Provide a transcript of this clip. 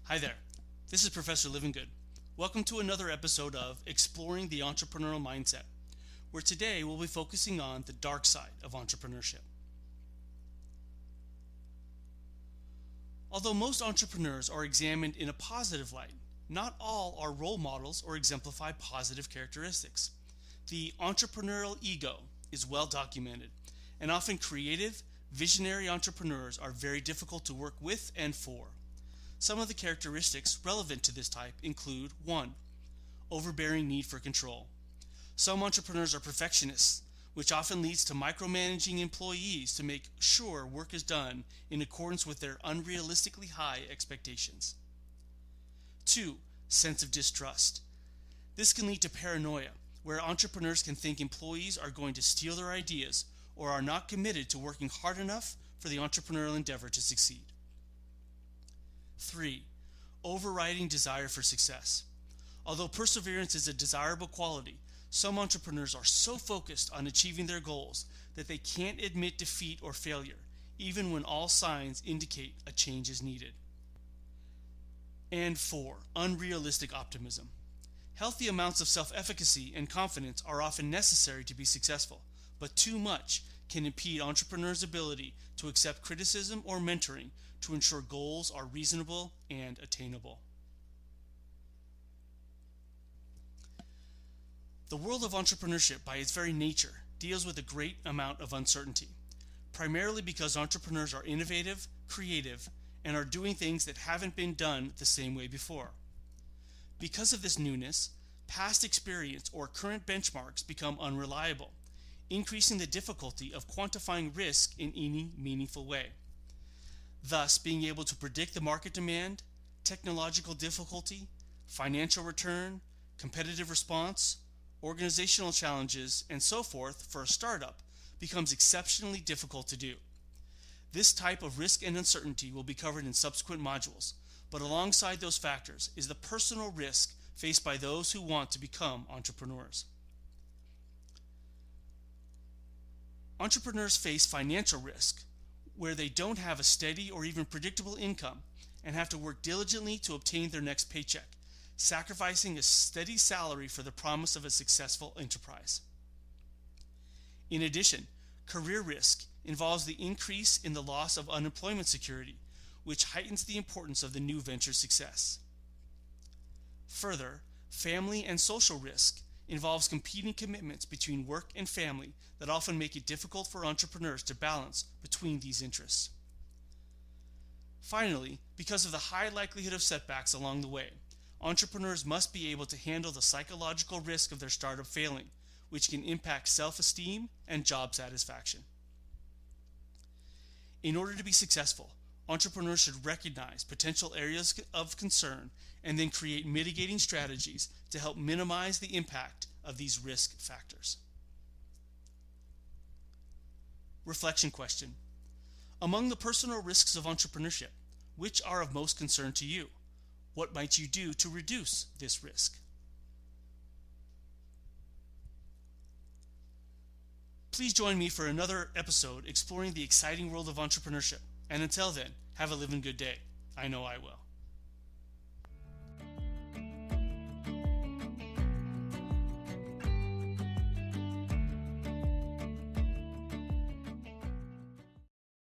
Hi there, this is Professor Livengood. Welcome to another episode of Exploring the Entrepreneurial Mindset, where today we'll be focusing on the dark side of entrepreneurship. Although most entrepreneurs are examined in a positive light, not all are role models or exemplify positive characteristics. The entrepreneurial ego is well documented, and often creative, visionary entrepreneurs are very difficult to work with and for. Some of the characteristics relevant to this type include 1. Overbearing need for control. Some entrepreneurs are perfectionists, which often leads to micromanaging employees to make sure work is done in accordance with their unrealistically high expectations. 2. Sense of distrust. This can lead to paranoia, where entrepreneurs can think employees are going to steal their ideas or are not committed to working hard enough for the entrepreneurial endeavor to succeed. 3. Overriding desire for success. Although perseverance is a desirable quality, some entrepreneurs are so focused on achieving their goals that they can't admit defeat or failure, even when all signs indicate a change is needed. And 4. Unrealistic optimism. Healthy amounts of self-efficacy and confidence are often necessary to be successful, but too much can impede entrepreneurs' ability to accept criticism or mentoring to ensure goals are reasonable and attainable. The world of entrepreneurship, by its very nature, deals with a great amount of uncertainty, primarily because entrepreneurs are innovative, creative, and are doing things that haven't been done the same way before. Because of this newness, past experience or current benchmarks become unreliable, increasing the difficulty of quantifying risk in any meaningful way. Thus, being able to predict the market demand, technological difficulty, financial return, competitive response, organizational challenges, and so forth for a startup becomes exceptionally difficult to do. This type of risk and uncertainty will be covered in subsequent modules, but alongside those factors is the personal risk faced by those who want to become entrepreneurs. Entrepreneurs face financial risk, where they don't have a steady or even predictable income and have to work diligently to obtain their next paycheck, sacrificing a steady salary for the promise of a successful enterprise. In addition, career risk involves the increase in the loss of unemployment security, which heightens the importance of the new venture's success. Further, family and social risk involves competing commitments between work and family that often make it difficult for entrepreneurs to balance between these interests. Finally, because of the high likelihood of setbacks along the way, entrepreneurs must be able to handle the psychological risk of their startup failing, which can impact self-esteem and job satisfaction. In order to be successful, entrepreneurs should recognize potential areas of concern and then create mitigating strategies to help minimize the impact of these risk factors. Reflection question. Among the personal risks of entrepreneurship, which are of most concern to you? What might you do to reduce this risk? Please join me for another episode exploring the exciting world of entrepreneurship. And until then, have a living good day. I know I will.